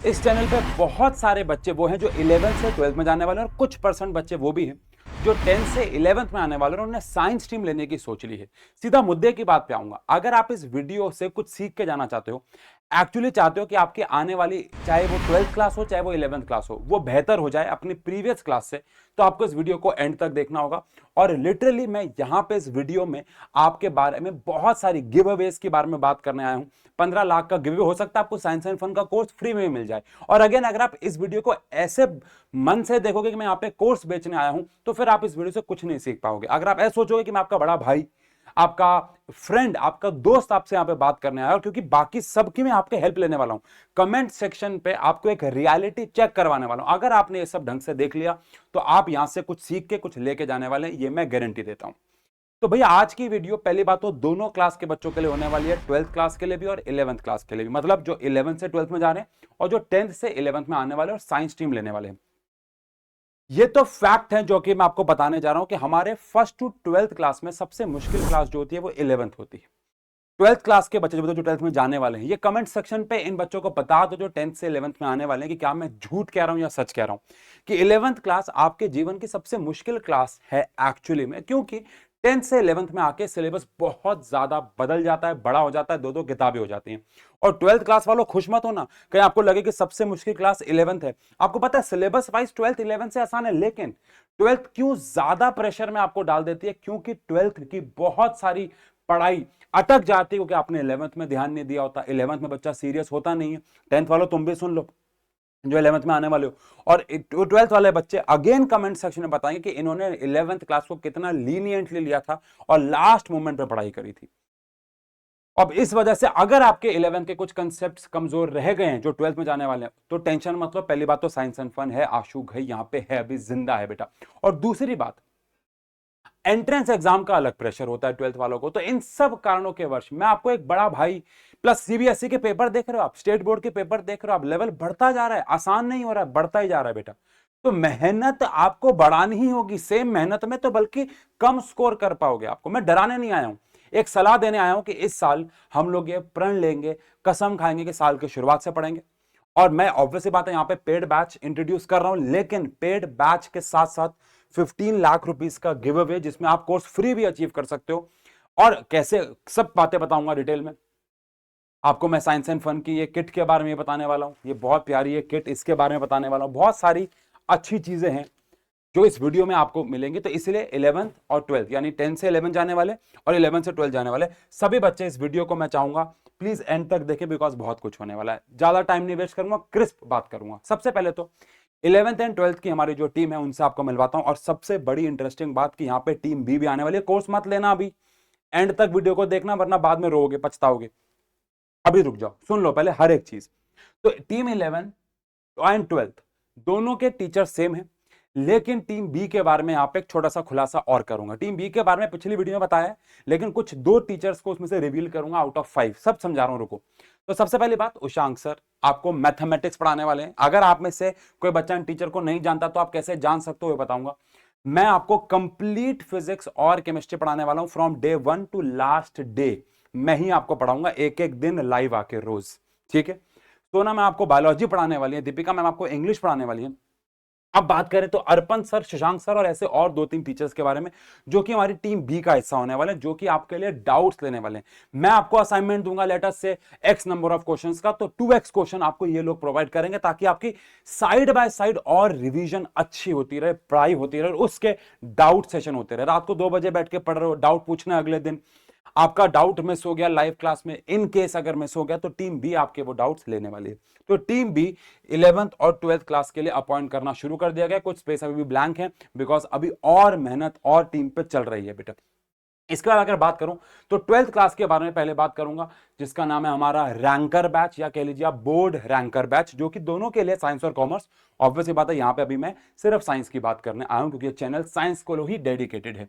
इस चैनल पे बहुत सारे बच्चे वो हैं जो 11th से 12th में जाने वाले हैं और कुछ परसेंट बच्चे वो भी हैं जो 10th से 11th में आने वाले हैं और उन्होंने साइंस स्ट्रीम लेने की सोच ली है। सीधा मुद्दे की बात पे आऊंगा। अगर आप इस वीडियो से कुछ सीख के जाना चाहते हो, एक्चुअली चाहते हो कि आपकी आने वाली, चाहे वो 12th क्लास हो चाहे वो 11th क्लास हो, वो बेहतर हो जाए अपनी प्रीवियस क्लास से, तो आपको इस वीडियो को एंड तक देखना होगा। और लिटरली मैं यहां पे इस वीडियो में आपके बारे में बहुत सारी गिव अवेज के बारे में बात करने आया हूं। 15 लाख का गिव अवे हो सकता है आपको साइंस एंड फन का कोर्स फ्री में मिल जाए। और अगेन, अगर आप इस वीडियो को ऐसे मन से देखोगे कि मैं यहाँ पे कोर्स बेचने आया हूं, तो फिर आप इस वीडियो से कुछ नहीं सीख पाओगे। अगर आप ऐसे सोचोगे कि मैं आपका बड़ा भाई, आपका फ्रेंड, आपका दोस्त आपसे यहां पे बात करने आया, और क्योंकि बाकी सबकी मैं आपके हेल्प लेने वाला हूं, कमेंट सेक्शन पे आपको एक रियलिटी चेक करवाने वाला हूं। अगर आपने ये सब ढंग से देख लिया तो आप यहां से कुछ सीख के कुछ लेके जाने वाले हैं, ये मैं गारंटी देता हूं। तो भैया आज की वीडियो पहली बात तो दोनों क्लास के बच्चों के लिए होने वाली है, 12th क्लास के लिए भी और 11th क्लास के लिए भी। मतलब जो 11th से 12th में जा रहे हैं और जो 10th से 11th में आने वाले और साइंस स्ट्रीम लेने वाले हैं। ये तो फैक्ट है जो कि मैं आपको बताने जा रहा हूं कि हमारे फर्स्ट टू 12th क्लास में सबसे मुश्किल क्लास जो होती है वो 11th होती है। 12th क्लास के बच्चे जो 12th में जाने वाले हैं, ये कमेंट सेक्शन पे इन बच्चों को बता दो जो 10th से 11th में आने वाले हैं कि क्या मैं झूठ कह रहा हूं या सच कह रहा हूं कि 11th क्लास आपके जीवन की सबसे मुश्किल क्लास है एक्चुअली में। क्योंकि 10th से 11th में आके सिलेबस बहुत ज्यादा बदल जाता है, बड़ा हो जाता है, दो दो किताबें हो जाती हैं। और 12th क्लास वालों खुश मत होना कहीं आपको लगे कि सबसे मुश्किल क्लास 11th है। आपको पता है सिलेबस वाइज 12th 11th से आसान है, लेकिन 12th क्यों ज्यादा प्रेशर में आपको डाल देती है? क्योंकि 12th की बहुत सारी पढ़ाई अटक जाती है क्योंकि आपने 11th में ध्यान नहीं दिया होता। 11th में बच्चा सीरियस होता नहीं है। 10th वालों तुम भी सुन लो जो 11th में आने वाले हो, और 12th वाले बच्चे अगेन कमेंट सेक्शन में बताएंगे कि इन्होंने 11th क्लास को कितना लीनियंटली लिया था और लास्ट मोमेंट पे पढ़ाई करी थी। अब इस वजह से अगर आपके 11th के कुछ कंसेप्ट कमजोर रह गए हैं जो 12th में जाने वाले हैं, तो टेंशन मतलब पहली बात तो साइंस एंड फन है, आशु घई यहां पे है, अभी जिंदा है बेटा। और दूसरी बात, एंट्रेंस एग्जाम का अलग प्रेशर होता है 12th वालों को। तो इन सब कारणों के वर्ष मैं आपको एक बड़ा भाई, प्लस सीबीएसई के पेपर देख रहे हो आप, स्टेट बोर्ड के पेपर देख रहे हो आप, लेवल बढ़ता जा रहा है, आसान नहीं हो रहा है, बढ़ता ही जा रहा है बेटा। तो मेहनत आपको बढ़ानी ही होगी। सेम मेहनत में तो बल्कि कम स्कोर कर पाओगे। आपको मैं डराने नहीं आया हूं, एक सलाह देने आया हूं कि इस साल हम लोग ये प्रण लेंगे, कसम खाएंगे कि साल की शुरुआत से पढ़ेंगे। और मैं ऑब्वियसली बात है यहां पे पेड बैच इंट्रोड्यूस कर रहा हूं, लेकिन पेड बैच के साथ साथ 15 लाख रुपीस का गिव अवे जिसमें आप कोर्स फ्री भी अचीव कर सकते हो। और कैसे, सब बातें बताऊंगा डिटेल में आपको। मैं साइंस एंड फन की ये किट के बारे में बताने वाला हूं, ये बहुत प्यारी है किट, इसके बारे में बताने वाला हूं। बहुत सारी अच्छी चीजें हैं जो इस वीडियो में आपको मिलेंगी। तो इसलिए 11th और 12th यानी 10 से 11 जाने वाले और 11 से 12 जाने वाले सभी बच्चे इस वीडियो को मैं चाहूंगा प्लीज एंड तक देखें, बिकॉज बहुत कुछ होने वाला है। ज्यादा टाइम नहीं वेस्ट करूंगा, क्रिस्प बात करूंगा। सबसे पहले तो 11th एंड 12th की हमारी जो टीम है उनसे आपको मिलवाता हूं। और सबसे बड़ी इंटरेस्टिंग बात कि यहाँ पे टीम बी भी आने वाली है। कोर्स मत लेना, अभी एंड तक वीडियो को देखना, वरना बाद में रोओगे, पछताओगे। अभी रुक जाओ, सुन लो पहले हर एक चीज। तो टीम 11 एंड 12th दोनों के टीचर सेम है, लेकिन टीम बी के बारे में यहां पे एक छोटा सा खुलासा और करूंगा। टीम बी के बारे में पिछली वीडियो में बताया है, लेकिन कुछ दो टीचर्स को उसमें से रिवील करूंगा आउट ऑफ 5। सब समझा रहा हूं, रुको। तो सबसे पहली बात, उशांक सर आपको मैथमेटिक्स पढ़ाने वाले हैं। अगर आप में से कोई बच्चा इन टीचर को नहीं जानता तो आप कैसे जान सकते हो, बताऊंगा। मैं आपको कंप्लीट फिजिक्स और केमिस्ट्री पढ़ाने वाला हूं from day 1 to last day. मैं ही आपको पढ़ाऊंगा एक एक दिन लाइव आके रोज, ठीक है। सोना मैम आपको बायोलॉजी पढ़ाने वाली है, दीपिका मैम आपको इंग्लिश पढ़ाने वाली है। अब बात करें तो अर्पण सर, शशांक सर और ऐसे और दो तीन टीचर्स के बारे में जो कि हमारी टीम बी का हिस्सा होने वाले हैं, जो कि आपके लिए डाउट्स लेने वाले हैं। मैं आपको असाइनमेंट दूंगा लेटर से एक्स नंबर ऑफ क्वेश्चंस का, तो 2x क्वेश्चन आपको ये लोग प्रोवाइड करेंगे ताकि आपकी साइड बाय साइड और रिवीजन अच्छी होती रहे, पढ़ाई होती रहे, और उसके डाउट सेशन होते रहे। रात को 2 बजे बैठ के पढ़ रहे हो, डाउट पूछना है अगले दिन, आपका डाउट मिस हो गया लाइव क्लास में, इन केस अगर मिस हो गया तो टीम बी आपके वो डाउट्स लेने वाली है। तो टीम बी 11th और 12th क्लास के लिए अपॉइंट करना शुरू कर दिया गया। कुछ स्पेस अभी भी ब्लैंक है, बिकॉज अभी और मेहनत और टीम पे चल रही है बेटा। इसके बाद अगर बात करूं तो 12th क्लास के बारे में पहले बात करूंगा, जिसका नाम है हमारा रैंकर बैच, या कह लीजिए आप बोर्ड रैंकर बैच, जो कि दोनों के लिए साइंस और कॉमर्स। ऑब्वियसली बात है यहां पे अभी मैं सिर्फ साइंस की बात करने आया हूं क्योंकि ये चैनल साइंस को ही डेडिकेटेड है।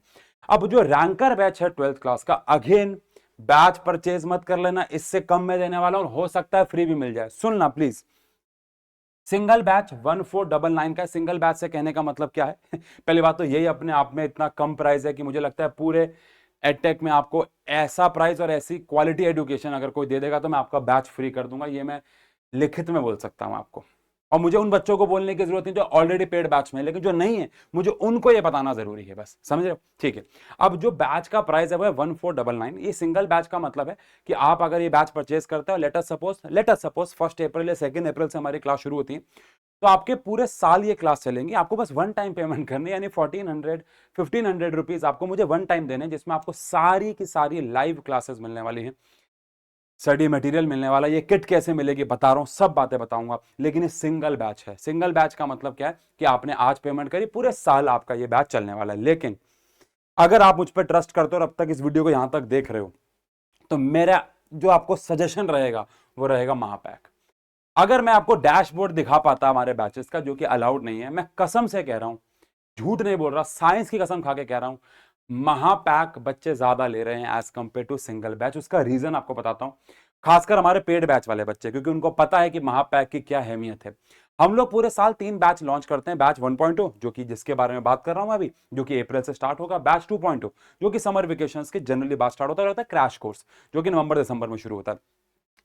अब जो रैंकर बैच है 12th क्लास का, अगेन बैच परचेज मत कर लेना, इससे कम में देने वाला और हो सकता है फ्री भी मिल जाए। सुनना प्लीज, सिंगल बैच 1499 का। सिंगल बैच से कहने का मतलब क्या है? पहली बात तो यही अपने आप में इतना कम प्राइस है कि मुझे लगता है पूरे एडटेक में आपको ऐसा प्राइस और ऐसी क्वालिटी एजुकेशन अगर कोई दे देगा तो मैं आपका बैच फ्री कर दूंगा। ये मैं लिखित में बोल सकता हूं आपको, और मुझे उन बच्चों को बोलने की जरूरत नहीं जो ऑलरेडी पेड बैच में है, लेकिन जो नहीं है मुझे उनको ये बताना जरूरी है, बस समझ रहे हो? ठीक है। अब जो बैच का प्राइस है वो है 1499। ये सिंगल बैच का मतलब है कि आप अगर ये बैच परचेज करते हो, लेट अस सपोज 1 अप्रैल या 2 अप्रैल से हमारी क्लास शुरू होती है, तो आपके पूरे साल ये क्लास चलेंगी। आपको बस वन टाइम पेमेंट करनी है, यानी 1500 रुपीज आपको मुझे वन टाइम देने, जिसमें आपको सारी की सारी लाइव क्लासेस मिलने वाली हैं, स्टडी मटेरियल मिलने वाला, ये किट कैसे मिलेगी बता रहा हूं, सब बातें बताऊंगा। लेकिन ये सिंगल बैच है। सिंगल बैच का मतलब क्या है कि आपने आज पेमेंट करी, पूरे साल आपका ये बैच चलने वाला है। लेकिन अगर आप मुझ पर ट्रस्ट करते हो और अब तक इस वीडियो को यहां तक देख रहे हो, तो मेरा जो आपको सजेशन रहेगा वो रहेगा महापैक। अगर मैं आपको डैशबोर्ड दिखा पाता हमारे बैचेस का, जो कि अलाउड नहीं है, मैं कसम से कह रहा हूं, झूठ नहीं बोल रहा, साइंस की कसम खा के कह रहा हूं, महापैक बच्चे ज्यादा ले रहे हैं as compare to single batch. उसका रीजन आपको बताता हूं। खासकर हमारे पेड बैच वाले बच्चे, क्योंकि उनको पता है कि महापैक की क्या अहमियत है। हम लोग पूरे साल 3 बैच लॉन्च करते हैं। बैच 1.0 जो कि जिसके बारे में बात कर रहा हूं अभी, जो कि अप्रैल से स्टार्ट होगा। बैच 2.0 जो कि समर वेकेशंस के जनरली बाद स्टार्ट होता है क्रैश कोर्स, जो कि नवंबर दिसंबर में शुरू होता है,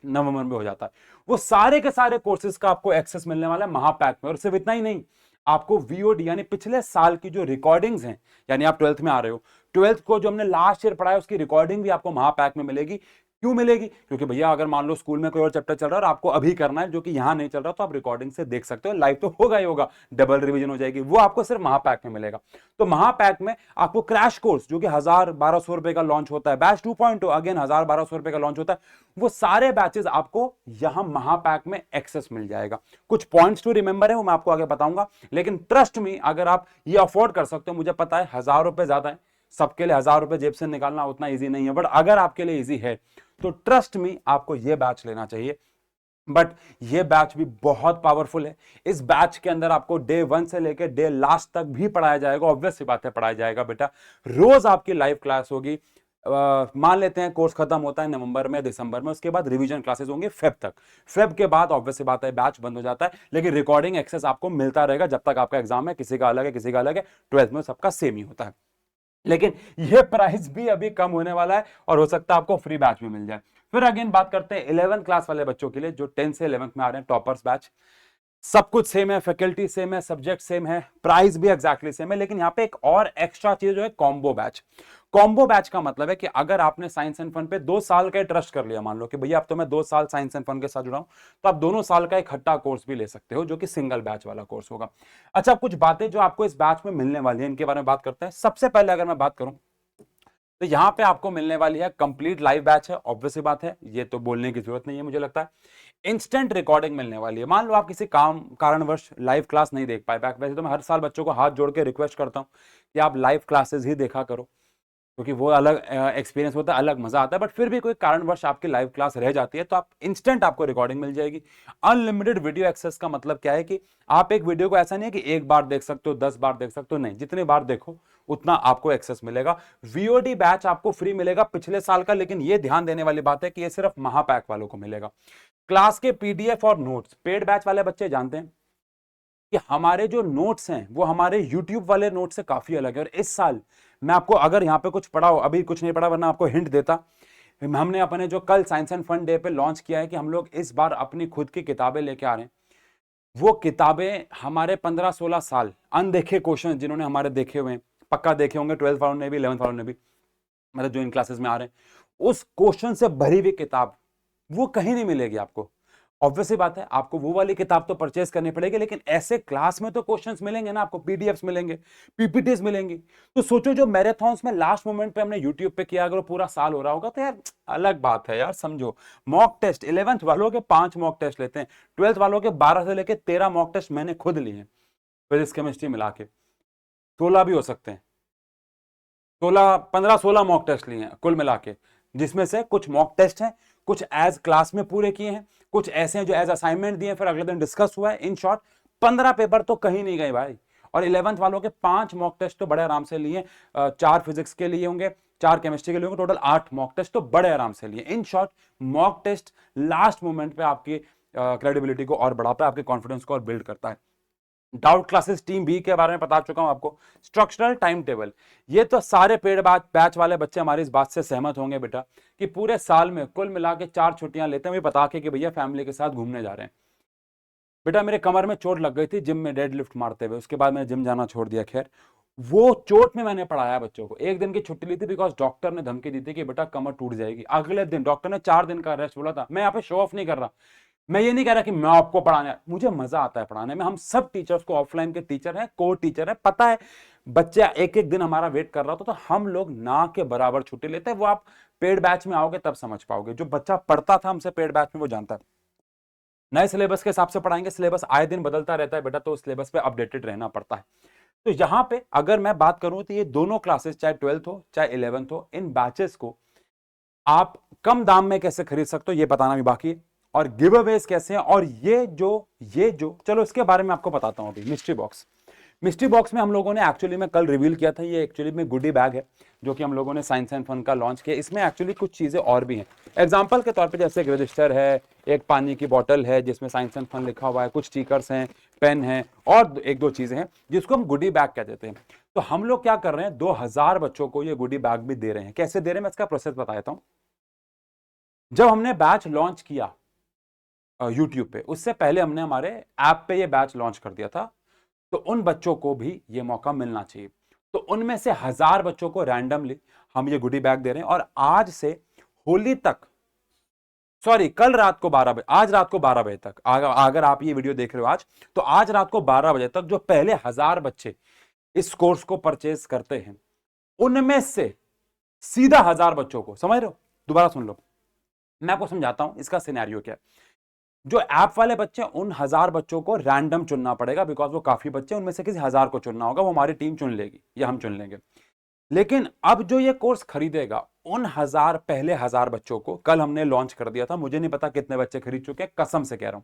नवंबर में हो जाता है। वो सारे के सारे कोर्सेज का आपको एक्सेस मिलने वाला है महापैक में। और सिर्फ इतना ही नहीं, आपको वीओडी यानी पिछले साल की जो रिकॉर्डिंग्स हैं, यानी आप 12th में आ रहे हो, 12th को जो हमने लास्ट ईयर पढ़ाया उसकी रिकॉर्डिंग भी आपको महापैक में मिलेगी। क्यों मिलेगी? क्योंकि भैया अगर मान लो स्कूल में कोई और चैप्टर चल रहा है और आपको अभी करना है जो कि यहां नहीं चल रहा, तो आप रिकॉर्डिंग से देख सकते हो। लाइव तो होगा ही होगा, डबल रिवीजन हो जाएगी, वो आपको सिर्फ महापैक में मिलेगा। तो महापैक में आपको क्रैश कोर्स जो कि 1000-1200 रुपए का लॉन्च होता है, बैच 2.0 अगेन 1000-1200 रुपए का लॉन्च होता है, वो सारे बैचेस आपको यहां महापैक में एक्सेस मिल जाएगा। कुछ पॉइंट्स टू रिमेंबर है वो मैं आपको आगे बताऊंगा, लेकिन ट्रस्ट मी, अगर आप ये अफोर्ड कर सकते हो, मुझे पता है 1000 रुपए ज्यादा है, सबके लिए 1000 रुपए जेब से निकालना उतना ईजी नहीं है, बट अगर आपके लिए ईजी है तो ट्रस्ट मी आपको यह बैच लेना चाहिए। बट ये बैच भी बहुत पावरफुल है। इस बैच के अंदर आपको डे 1 से लेकर डे लास्ट तक भी पढ़ाया जाएगा। ऑब्वियस सी बात है, पढ़ाया जाएगा बेटा। रोज आपकी लाइव क्लास होगी। मान लेते हैं कोर्स खत्म होता है नवंबर में, दिसंबर में, उसके बाद रिवीजन क्लासेस होंगे फेब तक। फेब के बाद ऑब्वियस सी बात है बैच बंद हो जाता है, लेकिन रिकॉर्डिंग एक्सेस आपको मिलता रहेगा जब तक आपका एग्जाम है। किसी का अलग है, किसी का अलग है, 12th में सबका सेम ही होता है। लेकिन यह प्राइस भी अभी कम होने वाला है और हो सकता है आपको फ्री बैच भी मिल जाए। फिर अगेन बात करते हैं 11th क्लास वाले बच्चों के लिए, जो 10 से 11th में आ रहे हैं, टॉपर्स बैच। सब कुछ सेम है, फैकल्टी सेम है, सब्जेक्ट सेम है, प्राइस भी एग्जैक्टली सेम है, लेकिन यहां पे एक और एक्स्ट्रा चीज जो है कॉम्बो बैच। कॉम्बो बैच का मतलब है कि अगर आपने साइंस एंड फन पे 2 साल का ट्रस्ट कर लिया, मान लो कि भैया अब तो मैं 2 साल साइंस एंड फन के साथ जुड़ा हूं, तो आप दोनों साल का इकट्ठा कोर्स भी ले सकते हो, जो कि सिंगल बैच वाला कोर्स होगा। अच्छा, कुछ बातें जो आपको इस बैच में मिलने वाली है, इनके बारे में बात करते हैं। सबसे पहले अगर मैं बात करूं, तो यहां पे आपको मिलने वाली है कंप्लीट लाइव बैच है। ऑब्वियस सी बात है, ये तो बोलने की जरूरत नहीं है मुझे लगता है। इंस्टेंट रिकॉर्डिंग मिलने वाली है। मान लो आप किसी कारणवश लाइव क्लास नहीं देख पाए, वैसे तो मैं हर साल बच्चों को हाथ जोड़ के रिक्वेस्ट करता हूं कि आप लाइव क्लासेस ही देखा करो, क्योंकि वो अलग एक्सपीरियंस होता है, अलग मजा आता है। बट फिर भी कोई कारणवश आपकी लाइव क्लास रह जाती है, तो आप इंस्टेंट आपको रिकॉर्डिंग मिल जाएगी। अनलिमिटेड वीडियो एक्सेस का मतलब क्या है कि आप एक वीडियो को ऐसा नहीं है कि एक बार देख सकते हो, 10 बार देख सकते हो, नहीं, जितनी बार देखो उतना आपको एक्सेस मिलेगा। वीओडी बैच आपको फ्री मिलेगा पिछले साल का, लेकिन ये ध्यान देने वाली बात है कि ये सिर्फ महापैक वालों को मिलेगा। क्लास के पीडीएफ और नोट्स, पेड बैच वाले बच्चे जानते हैं कि हमारे जो नोट्स हैं वो हमारे यूट्यूब वाले नोट्स से काफी अलग है। और इस साल मैं आपको, अगर यहां पे कुछ पढ़ा हो, अभी कुछ नहीं पढ़ा वरना आपको हिंट देता, हमने अपने जो कल साइंस एंड फन डे पे लॉन्च किया है कि हम लोग इस बार अपनी खुद की किताबें लेके आ रहे हैं। वो किताबें हमारे 15-16 साल अनदेखे क्वेश्चन जिन्होंने हमारे देखे हुए हैं, पक्का देखे होंगे, 12th वालों ने भी, 11th वालों ने भी, मतलब जो इन क्लासेस में आ रहे हैं, उस क्वेश्चन से भरी हुई किताब वो कहीं नहीं मिलेगी आपको। ऑब्वियसली बात है, आपको वो वाली किताब तो परचेज करनी पड़ेगी, लेकिन ऐसे क्लास में तो क्वेश्चंस मिलेंगे ना आपको, पीडीएफ्स मिलेंगे, पीपीटीज मिलेंगी। तो सोचो जो मैराथन्स में लास्ट मोमेंट पे हमने यूट्यूब पे किया, अगर वो पूरा साल हो रहा होगा तो यार अलग बात है यार, समझो। मॉक टेस्ट 11th वालों के 5 मॉक टेस्ट लेते हैं, 12th वालों के 12 से लेकर 13 मॉक टेस्ट मैंने खुद लिए हैं, फिजिक्स केमिस्ट्री मिला के 16 भी हो सकते हैं, 15-16 मॉक टेस्ट लिए हैं कुल मिला के, जिसमें से कुछ मॉक टेस्ट हैं, कुछ एज क्लास में पूरे किए हैं, कुछ ऐसे हैं जो एज असाइनमेंट दिए, फिर अगले दिन डिस्कस हुआ है। इन शॉर्ट 15 पेपर तो कहीं नहीं गए भाई। और 11th वालों के 5 मॉक टेस्ट तो बड़े आराम से लिए, 4 फिजिक्स के लिए होंगे, 4 केमिस्ट्री के लिए होंगे, टोटल 8 मॉक टेस्ट तो बड़े आराम से लिए। In short mock test last moment पे आपकी क्रेडिबिलिटी को और बढ़ाता है, आपके कॉन्फिडेंस को और बिल्ड करता है। डाउट क्लासेस टीम बी के बारे में बता चुका हूं आपको। स्ट्रक्चरल टाइम टेबल, ये तो सारे पेड बैच वाले बच्चे हमारी इस बात से सहमत होंगे बेटा कि पूरे साल में कुल मिला के 4 छुट्टियां लेते हैं, भी बता के कि भैया फैमिली के साथ घूमने जा रहे हैं। बेटा मेरे कमर में चोट लग गई थी जिम में डेड लिफ्ट मारते हुए, उसके बाद मैंने जिम जाना छोड़ दिया। खैर वो चोट में मैंने पढ़ाया बच्चों को, एक दिन की छुट्टी ली थी बिकॉज डॉक्टर ने धमकी दी थी कि बेटा कमर टूट जाएगी। अगले दिन डॉक्टर ने 4 दिन का रेस्ट बोला था। मैं यहाँ पे शो ऑफ नहीं कर रहा, मैं ये नहीं कह रहा कि मैं आपको पढ़ाने, मुझे मजा आता है पढ़ाने में। हम सब टीचर्स को, ऑफलाइन के टीचर हैं, कोर टीचर हैं, पता है बच्चा एक एक दिन हमारा वेट कर रहा होता, तो हम लोग ना के बराबर छुट्टी लेते हैं। वो आप पेड बैच में आओगे तब समझ पाओगे। जो बच्चा पढ़ता था हमसे पेड बैच में वो जानता है। नए सिलेबस के हिसाब से पढ़ाएंगे, सिलेबस आए दिन बदलता रहता है बेटा, तो सिलेबस पे अपडेटेड रहना पड़ता है। तो यहां पे अगर मैं बात करूं तो ये दोनों क्लासेस, चाहे 12th हो चाहे 11th हो, इन बैचेस को आप कम दाम में कैसे खरीद सकते हो ये बताना भी बाकी है, और गिव अवेज कैसे हैं। और ये जो चलो इसके बारे में आपको बताता हूं। अभी मिस्ट्री बॉक्स में हम लोगों ने एक्चुअली में कल रिवील किया था, ये एक्चुअली में गुडी बैग है जो कि हम लोगों ने साइंस एंड फन का लॉन्च किया। इसमें एक्चुअली कुछ चीजें और भी हैं, एग्जांपल के तौर पे जैसे एक रजिस्टर है, एक पानी की बोतल है जिसमें साइंस एंड फन लिखा हुआ है, कुछ स्टिकर्स हैं, पेन है, और एक दो चीजें हैं जिसको हम गुडी बैग कह देते हैं। तो हम लोग क्या कर रहे हैं, 2000 बच्चों को ये गुडी बैग भी दे रहे हैं। कैसे दे रहे हैं मैं इसका प्रोसेस बता देता हूं। जब हमने बैच लॉन्च किया यूट्यूब पे, उससे पहले हमने हमारे ऐप पे ये बैच लॉन्च कर दिया था, तो उन बच्चों को भी ये मौका मिलना चाहिए। तो उनमें से 1000 बच्चों को रैंडमली हम ये गुडी बैग दे रहे हैं। और आज से होली तक, सॉरी कल रात को 12 बजे, आज रात को 12 बजे तक, अगर आप ये वीडियो देख रहे हो आज, तो आज रात को 12 बजे तक जो पहले 1000 बच्चे इस कोर्स को परचेज करते हैं, उनमें से सीधा 1000 बच्चों को, समझ रहे हो, दोबारा सुन लो, मैं आपको समझाता हूं इसका सिनेरियो क्या है। जो ऐप वाले बच्चे, उन 1000 बच्चों को रैंडम चुनना पड़ेगा बिकॉज वो काफी बच्चे, उनमें से किसी 1000 को चुनना होगा, वो हमारी टीम चुन लेगी या हम चुन लेंगे। लेकिन अब जो ये कोर्स खरीदेगा, उन 1000 पहले 1000 बच्चों को कल हमने लॉन्च कर दिया था, मुझे नहीं पता कितने बच्चे खरीद चुके हैं, कसम से कह रहा हूं,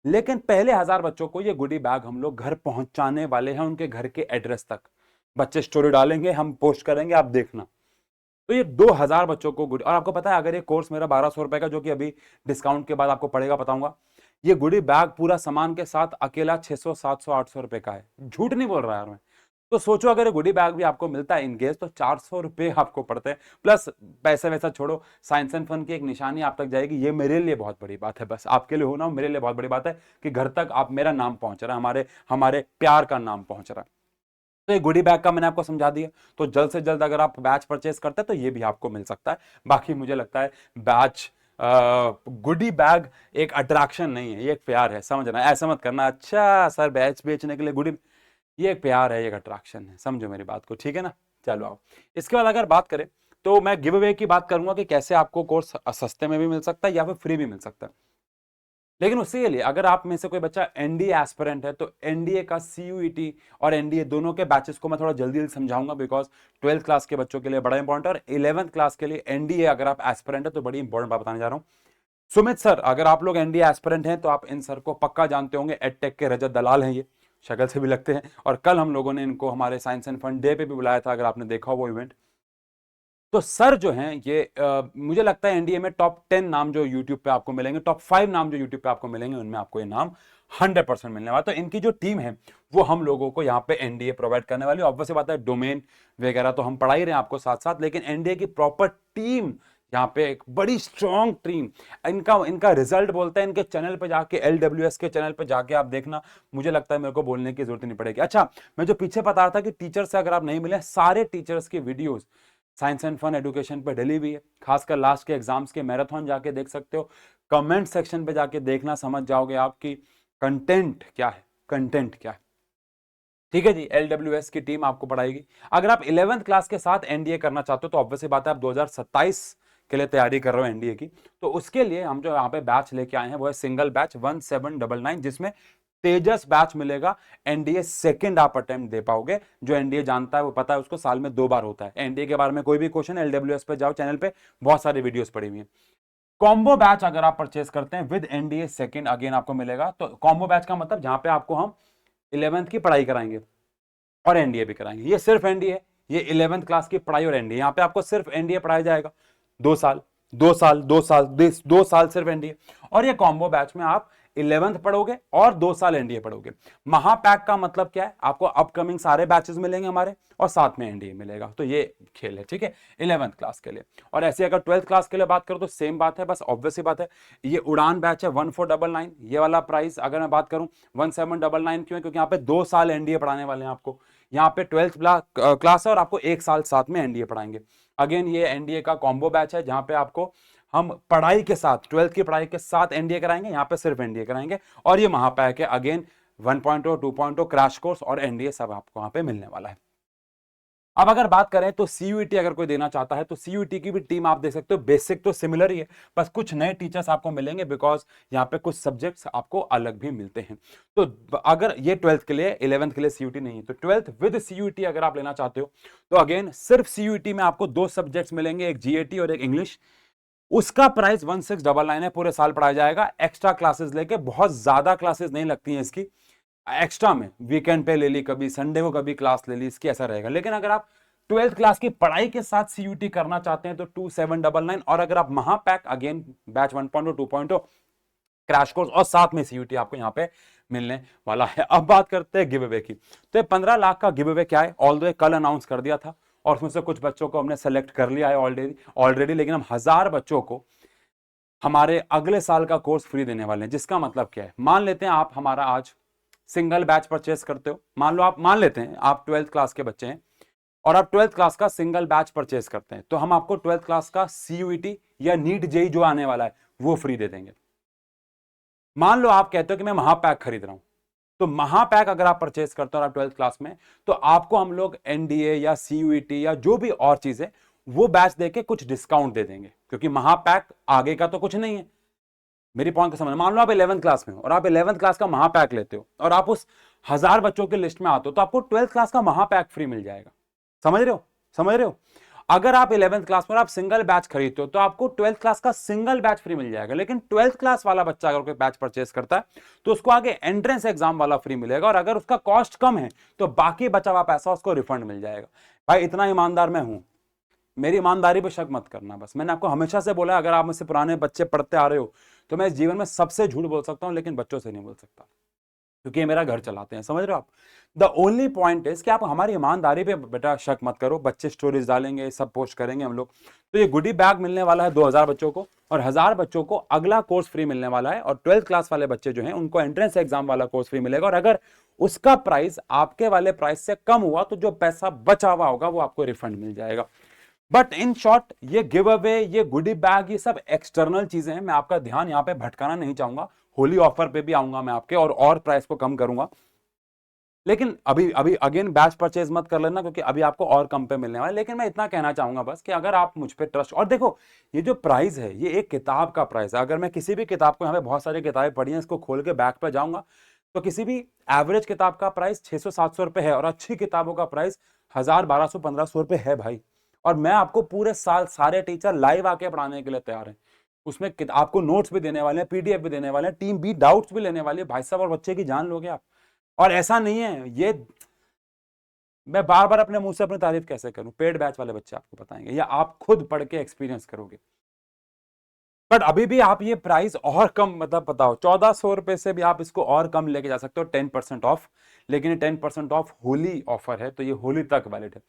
लेकिन पहले 1000 बच्चों को ये गुडी बैग हम लोग घर पहुंचाने वाले हैं, उनके घर के एड्रेस तक। बच्चे स्टोरी डालेंगे, हम पोस्ट करेंगे, आप देखना। तो ये 2000 बच्चों को गुडी, और आपको पता है अगर ये कोर्स मेरा 1200 रुपए का, जो कि अभी डिस्काउंट के बाद आपको पड़ेगा, बताऊंगा, ये गुडी बैग पूरा सामान के साथ अकेला 600 700 800 रुपए का है। झूठ नहीं बोल रहा यार मैं। तो सोचो अगर ये गुडी बैग भी आपको मिलता है इन केस, तो 400 रुपए आपको पड़ते हैं, प्लस पैसे वैसा छोड़ो, साइंस एंड फन की एक निशानी आप तक जाएगी। ये मेरे लिए बहुत बड़ी बात है, बस आपके लिए हो ना, मेरे लिए बहुत बड़ी बात है कि घर तक आप, मेरा नाम पहुंच रहा है, हमारे हमारे प्यार का नाम पहुंच रहा है। तो ये गुडी बैग का मैंने आपको समझा दिया। तो जल्द से जल्द अगर आप बैच परचेस करते हैं तो ये भी आपको मिल सकता है। बाकी मुझे लगता है बैच, गुडी बैग एक अट्रैक्शन नहीं है, ये एक प्यार है, समझना, ऐसा मत करना अच्छा सर बैच बेचने के लिए गुडी, ये एक प्यार है, एक अट्रैक्शन है, समझो मेरी बात को, ठीक है ना। चलो आओ, इसके बाद अगर बात करें तो मैं गिव अवे की बात करूंगा कि कैसे आपको कोर्स सस्ते में भी मिल सकता है या फिर फ्री भी मिल सकता है। लेकिन उससे लिए अगर आप में से कोई बच्चा एनडीए एस्पिरेंट है, तो एनडीए का सीयूईटी और एनडीए दोनों के बैचेस को मैं थोड़ा जल्दी समझाऊंगा, बिकॉज 12th क्लास के बच्चों के लिए बड़ा इंपॉर्टेंट है, और 11th क्लास के लिए एनडीए अगर आप एस्पिरेंट है तो बड़ी इंपॉर्टेंट बात बताने जा रहा हूं। सुमित सर, अगर आप लोग एनडीए एस्पिरेंट हैं तो आप इन सर को पक्का जानते होंगे, एडटेक के रजत दलाल हैं, ये शक्ल से भी लगते हैं, और कल हम लोगों ने इनको हमारे साइंस एंड फन डे पे भी बुलाया था, अगर आपने देखा हो वो इवेंट। तो सर जो हैं ये मुझे लगता है एनडीए में टॉप 10 नाम जो यूट्यूब पे आपको मिलेंगे, टॉप 5 नाम जो यूट्यूब पे आपको मिलेंगे, उनमें आपको ये नाम 100% मिलने वाला। तो इनकी जो टीम है वो हम लोगों को यहाँ पे एनडीए प्रोवाइड करने वाली है। ऑब्वियसली बात है डोमेन वगैरह तो हम पढ़ा ही रहे हैं आपको साथ साथ, लेकिन एनडीए की प्रॉपर टीम यहाँ पे, एक बड़ी स्ट्रॉन्ग टीम, इनका रिजल्ट बोलता है, इनके चैनल पे जाके, LWS के चैनल पे जाके आप देखना, मुझे लगता है मेरे को बोलने की जरूरत नहीं पड़ेगी। अच्छा, मैं जो पीछे बता रहा था कि टीचर से अगर आप नहीं मिले, सारे टीचर्स की videos science and fun education पे डली हुई है, खासकर लास्ट के एग्जाम्स के मैराथन जाके देख सकते हो, कमेंट सेक्शन पे जाके देखना, समझ जाओगे आपकी कंटेंट क्या है, कंटेंट क्या है, ठीक है जी। LWS की टीम आपको पढ़ाएगी। अगर आप 11th क्लास के साथ एनडीए करना चाहते हो तो ऑब्वियसली बात है आप 2027 के लिए तैयारी कर रहे हो एनडीए की, तो उसके लिए हम जो यहाँ पे बैच लेके आए हैं वो है सिंगल बैच 1799, जिसमें तेजस बैच मिलेगा। एनडीए सेकंड आप अटेम्प्ट दे पाओगे, जो एनडीए जानता है वो पता है उसको, साल में 2 बार होता है। एनडीए के बारे में कोई भी क्वेश्चन, LWS पे जाओ, चैनल पे बहुत सारी वीडियोस पड़ी हुई है। कॉम्बो बैच अगर आप परचेस करते हैं विद एनडीए सेकंड, अगेन आपको मिलेगा। तो कॉम्बो बैच का मतलब जहां पे आपको हम 11th की पढ़ाई कराएंगे और एनडीए भी कराएंगे। ये सिर्फ एनडीए, ये 11th क्लास की पढ़ाई और एनडीए, यहाँ पे आपको सिर्फ एनडीए पढ़ाया जाएगा 2 साल, 2 साल, 2 साल, 2 साल सिर्फ एनडीए। और ये कॉम्बो बैच में आप 11th पढ़ोगे और 2 साल एनडीए पढ़ोगे। महापैक का मतलब क्या है, आपको अपकमिंग सारे बैचेस मिलेंगे हमारे और साथ में एनडीए मिलेगा। तो ये खेल है, ठीक है, 11th क्लास के लिए। और ऐसे अगर 12th क्लास के लिए बात करो तो सेम बात है, बस ऑब्वियस ही बात है। ये उड़ान बैच है 1499, ये वाला प्राइस अगर मैं बात करूं 1799 क्यों है, क्योंकि यहाँ पे 2 साल एनडीए पढ़ाने वाले हैं आपको। यहाँ पे 12th क्लास है और आपको 1 साल साथ में एनडीए पढ़ाएंगे। अगेन ये एनडीए का कॉम्बो बैच है, जहां पे आपको हम पढ़ाई के साथ 12th की पढ़ाई के साथ एनडीए कराएंगे, यहाँ पे सिर्फ एनडीए कराएंगे। और ये महापैक है, अगेन 1.0 2.0 क्रैश कोर्स और एनडीए सब आपको वहां पे मिलने वाला है। अब अगर बात करें तो सीयूईटी अगर कोई देना चाहता है तो सीयूईटी की भी टीम आप देख सकते हो, बेसिक तो सिमिलर ही है, बस कुछ नए टीचर्स आपको मिलेंगे बिकॉज यहाँ पे कुछ सब्जेक्ट्स आपको अलग भी मिलते हैं। तो अगर ये 12th के लिए, 11th के लिए सीयूईटी नहीं है, तो 12th विद सीयूईटी अगर आप लेना चाहते हो तो अगेन सिर्फ सीयूईटी में आपको 2 सब्जेक्ट्स मिलेंगे, एक जीएटी और एक इंग्लिश। उसका प्राइस 1699 है, पूरे साल पढ़ाया जाएगा, एक्स्ट्रा क्लासेस लेके। बहुत ज्यादा क्लासेस नहीं लगती हैं इसकी, एक्स्ट्रा में वीकेंड पे ले ली, कभी संडे को कभी क्लास ले ली, इसकी ऐसा रहेगा। लेकिन अगर आप 12th क्लास की पढ़ाई के साथ सीयूटी करना चाहते हैं तो 2799। और अगर आप महापैक अगेन बैच 1.0 2.0 क्रैश कोर्स और साथ में सीयूटी आपको यहाँ पे मिलने वाला है। अब बात करते हैं गिव अवे की। तो ये 15 लाख का गिव अवे क्या है, ऑलरेडी कल अनाउंस कर दिया था और उसमें से कुछ बच्चों को हमने सेलेक्ट कर लिया है ऑलरेडी। लेकिन हम 1000 बच्चों को हमारे अगले साल का कोर्स फ्री देने वाले हैं। जिसका मतलब क्या है, मान लेते हैं आप हमारा आज सिंगल बैच परचेस करते हो, मान लेते हैं आप 12th क्लास के बच्चे हैं और आप 12th क्लास का सिंगल बैच परचेस करते हैं, तो हम आपको 12th क्लास का सीयूईटी या नीट जेई जो आने वाला है वो फ्री दे देंगे। मान लो आप कहते हो कि मैं महापैक खरीद रहा हूं, तो महापैक अगर आप परचेस करते हो और आप 12th क्लास में, तो आपको हम लोग एनडीए या सीयूईटी या जो भी और चीजें वो बैच देके कुछ डिस्काउंट दे देंगे, क्योंकि महापैक आगे का तो कुछ नहीं है। मेरी पॉइंट को समझ, मान लो आप 11th क्लास में हो और आप 11th क्लास का महापैक लेते हो और आप उस 1000 बच्चों की लिस्ट में आते हो, तो आपको 12th क्लास का महापैक फ्री मिल जाएगा। समझ रहे हो। अगर आप 11th क्लास में आप सिंगल बैच खरीदते हो तो आपको 12th क्लास का सिंगल बैच फ्री मिल जाएगा। लेकिन 12th क्लास वाला बच्चा अगर कोई बैच परचेस करता है तो उसको आगे एंट्रेंस एग्जाम वाला फ्री मिलेगा, और अगर उसका कॉस्ट कम है तो बाकी बचा हुआ पैसा उसको रिफंड मिल जाएगा। भाई इतना ईमानदार मैं हूं, मेरी ईमानदारी पे शक मत करना। बस मैंने आपको हमेशा से बोला, अगर आप मुझसे पुराने बच्चे पढ़ते आ रहे हो तो मैं इस जीवन में सबसे झूठ बोल सकता हूं, लेकिन बच्चों से नहीं बोल सकता, क्योंकि ये मेरा घर चलाते हैं। समझ रहे हो आप। द ओनली पॉइंट इज कि आप हमारी ईमानदारी पे बेटा शक मत करो। बच्चे स्टोरीज डालेंगे, सब पोस्ट करेंगे हम लोग। तो ये गुडी बैग मिलने वाला है 2000 बच्चों को, और 1000 बच्चों को अगला कोर्स फ्री मिलने वाला है। और 12th क्लास वाले बच्चे जो हैं उनको एंट्रेंस एग्जाम वाला कोर्स फ्री मिलेगा, और अगर उसका प्राइस आपके वाले प्राइस से कम हुआ तो जो पैसा बचा हुआ होगा वो आपको रिफंड मिल जाएगा। बट इन शॉर्ट, ये गिव अवे, ये गुडी बैग, ये सब एक्सटर्नल चीजें हैं। मैं आपका ध्यान यहाँ पे भटकाना नहीं चाहूंगा। होली ऑफर पे भी आऊंगा मैं आपके, और प्राइस को कम करूंगा। लेकिन अभी अभी अगेन बैच परचेज मत कर लेना, क्योंकि अभी आपको और कम पे मिलने वाला है। लेकिन मैं इतना कहना चाहूंगा बस कि अगर आप मुझ पे ट्रस्ट, और देखो ये जो प्राइस है ये एक किताब का प्राइस है। अगर मैं किसी भी किताब को, यहाँ पे बहुत सारी किताबें पढ़ी हैं, इसको खोल के बैक पे जाऊंगा तो किसी भी एवरेज किताब का प्राइस 600-700 रुपए है, और अच्छी किताबों का प्राइस 1000-1200-1500 रुपए है भाई। और मैं आपको पूरे साल सारे टीचर लाइव आके पढ़ाने के लिए तैयार हैं। उसमें आपको नोट्स भी देने वाले हैं, पीडीएफ भी देने वाले हैं, टीम भी डाउट्स भी लेने वाली है भाई साहब, और बच्चे की जान लोगे आप। और ऐसा नहीं है, ये मैं बार बार अपने मुंह से अपनी तारीफ कैसे करूं, पेड बैच वाले बच्चे आपको बताएंगे, या आप खुद पढ़ के एक्सपीरियंस करोगे। बट अभी भी आप ये प्राइस और कम, मतलब बताओ 1400 रुपए से भी आप इसको और कम लेके जा सकते हो, 10% ऑफ। लेकिन ये 10% ऑफ होली ऑफर है, तो ये होली तक वैलिड है।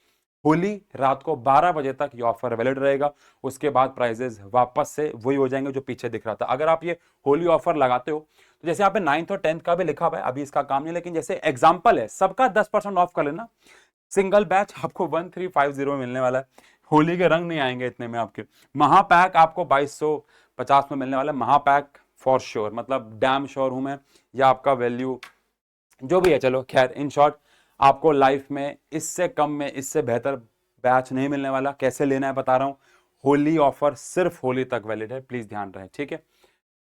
होली रात को 12 बजे तक ये ऑफर वैलिड रहेगा। उसके बाद प्राइजेस वापस से वही हो जाएंगे जो पीछे दिख रहा था। अगर आप ये होली ऑफर लगाते हो तो जैसे यहाँ पे 9th और 10th का भी लिखा हुआ है, अभी इसका काम नहीं, लेकिन जैसे एग्जाम्पल है, सबका 10% ऑफ कर लेना। सिंगल बैच आपको 1350 में मिलने वाला है। होली के रंग नहीं आएंगे इतने में आपके। महापैक आपको 2250 में मिलने वाला है। महापैक फॉर श्योर, मतलब डैम श्योर हूं मैं, या आपका वैल्यू जो भी है, चलो खैर, इन शॉर्ट आपको लाइफ में इससे कम में इससे बेहतर बैच नहीं मिलने वाला। कैसे लेना है बता रहा हूं। होली ऑफर सिर्फ होली तक वैलिड है, प्लीज ध्यान रहे, ठीक है,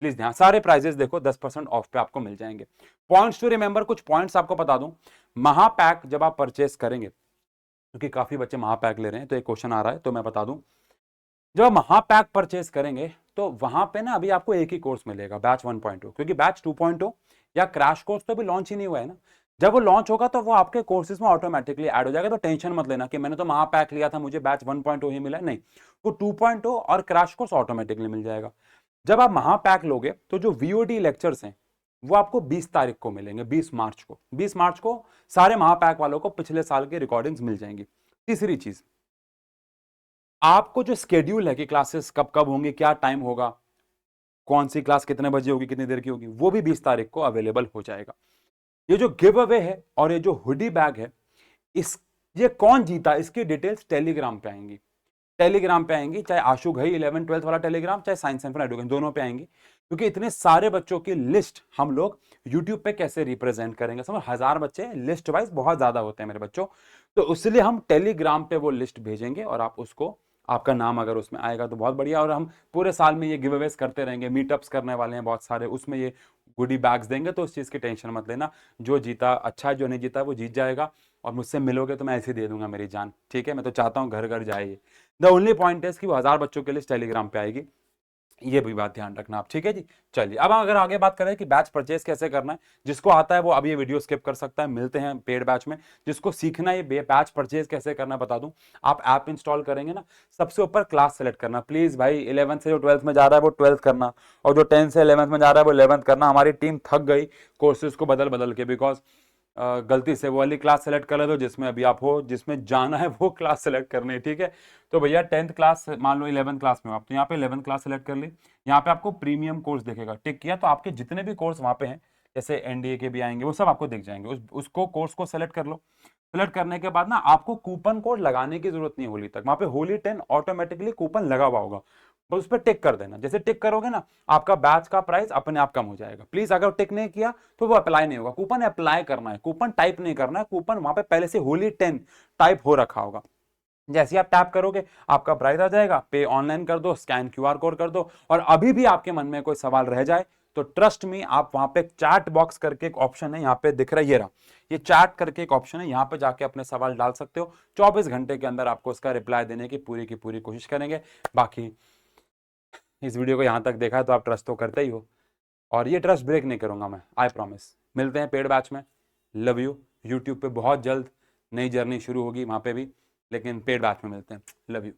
प्लीज ध्यान। सारे प्राइजेस देखो 10% ऑफ पे आपको मिल जाएंगे। पॉइंट्स टू रिमेंबर, कुछ पॉइंट्स आपको बता दूं। महापैक जब आप परचेस करेंगे, क्योंकि काफी बच्चे महापैक ले रहे हैं तो एक क्वेश्चन आ रहा है, तो मैं बता दूं, जब महापैक परचेस करेंगे तो वहां पे ना अभी आपको एक ही कोर्स मिलेगा, बैच 1.0, क्योंकि बैच 2.0 या क्रैश कोर्स तो अभी लॉन्च ही नहीं हुआ है ना। जब वो लॉन्च होगा तो वो आपके कोर्सेज में ऑटोमेटिकली ऐड हो जाएगा। तो टेंशन मत लेना कि मैंने तो महापैक लिया था, मुझे बैच 1.0 ही मिला, नहीं, वो 2.0 और क्रैश कोर्स ऑटोमेटिकली मिल जाएगा। जब आप महापैक लोगे तो जो वीओडी लेक्चर्स हैं वो आपको 20 तारीख को मिलेंगे, 20 मार्च को। 20 मार्च को सारे महापैक वालों को पिछले साल की रिकॉर्डिंग्स मिल जाएंगी। तीसरी चीज, आपको जो स्केड्यूल है कि क्लासेस कब कब होंगी, क्या टाइम होगा, कौन सी क्लास कितने बजे होगी, कितनी देर की होगी, वो भी 20 तारीख को अवेलेबल हो जाएगा। ये जो गिव अवे है और ये जो हुडी बैग है, इस ये कौन जीता इसकी डिटेल्स टेलीग्राम पे आएंगी। टेलीग्राम पे आएंगी, चाहे आशु घई 11 12 वाला टेलीग्राम, चाहे साइंस एंड फन एजुकेशन, दोनों पे आएंगी। क्योंकि इतने सारे बच्चों की लिस्ट हम लोग यूट्यूब पे कैसे रिप्रेजेंट करेंगे, समझ, 1000 बच्चे लिस्ट वाइज बहुत ज्यादा होते हैं मेरे बच्चों, तो इसलिए हम टेलीग्राम पे वो लिस्ट भेजेंगे और आप उसको, आपका नाम अगर उसमें आएगा तो बहुत बढ़िया। और हम पूरे साल में ये गिव अवेज करते रहेंगे, मीटअप्स करने वाले हैं बहुत सारे, उसमें ये गुडी बैग्स देंगे, तो उस चीज़ की टेंशन मत लेना। जो जीता अच्छा है, जो नहीं जीता वो जीत जाएगा। और मुझसे मिलोगे तो मैं ऐसे ही दे दूंगा मेरी जान, ठीक है। मैं तो चाहता हूँ घर घर जाए। द ओनली पॉइंट इज कि वो 1000 बच्चों के लिए टेलीग्राम पे आएगी, ये भी बात ध्यान रखना आप, ठीक है जी। चलिए अब अगर आगे बात करें कि बैच परचेज कैसे करना है, जिसको आता है वो अब ये वीडियो स्किप कर सकता है, मिलते हैं पेड बैच में। जिसको सीखना है ये बैच परचेज कैसे करना है बता दूं, आप ऐप इंस्टॉल करेंगे ना, सबसे ऊपर क्लास सेलेक्ट करना। प्लीज भाई 11th से जो 12th में जा रहा है वो 12th करना, और जो 10th से 11th में जा रहा है वो 11th करना। हमारी टीम थक गई कोर्सेज को बदल बदल के, बिकॉज गलती से वो वाली क्लास सेलेक्ट कर ले दो जिसमें अभी आप हो, जिसमें जाना है वो क्लास सेलेक्ट करनी है, ठीक है। तो भैया 10th क्लास, मान लो 11th क्लास में हो आप, तो यहाँ पे 11th क्लास सेलेक्ट कर ली। यहाँ पे आपको प्रीमियम कोर्स दिखेगा, टिक किया तो आपके जितने भी कोर्स वहाँ पे हैं, जैसे एनडीए के भी आएंगे, वो सब आपको दिख जाएंगे। उसको कोर्स को सेलेक्ट कर लो। सेलेक्ट करने के बाद ना आपको कूपन कोड लगाने की जरूरत नहीं होली तक, वहाँ पे होली 10 ऑटोमेटिकली कूपन लगा हुआ होगा, बस उस पर टिक कर देना। जैसे टिक करोगे ना, आपका बैच का प्राइस अपने आप कम हो जाएगा। प्लीज अगर टिक नहीं किया तो वो अप्लाई नहीं होगा। कूपन अप्लाई करना है, कूपन टाइप नहीं करना है। कूपन वहां पे पहले से होली 10 टाइप हो रखा होगा। जैसे ही आप टैप करोगे आपका प्राइस आ जाएगा, पे ऑनलाइन कर दो, स्कैन क्यूआर कोड कर दो। और अभी भी आपके मन में कोई सवाल रह जाए तो ट्रस्ट मी, आप वहां पे चैट बॉक्स करके एक ऑप्शन है, यहाँ पे दिख रहा है, ये रहा, ये चैट करके एक ऑप्शन है, यहाँ पे जाके अपने सवाल डाल सकते हो। 24 घंटे के अंदर आपको उसका रिप्लाई देने की पूरी कोशिश करेंगे। बाकी इस वीडियो को यहाँ तक देखा है तो आप ट्रस्ट तो करते ही हो, और ये ट्रस्ट ब्रेक नहीं करूंगा मैं, आई प्रॉमिस। मिलते हैं पेड बैच में, लव यू। यूट्यूब पे बहुत जल्द नई जर्नी शुरू होगी वहाँ पे भी, लेकिन पेड बैच में मिलते हैं, लव यू।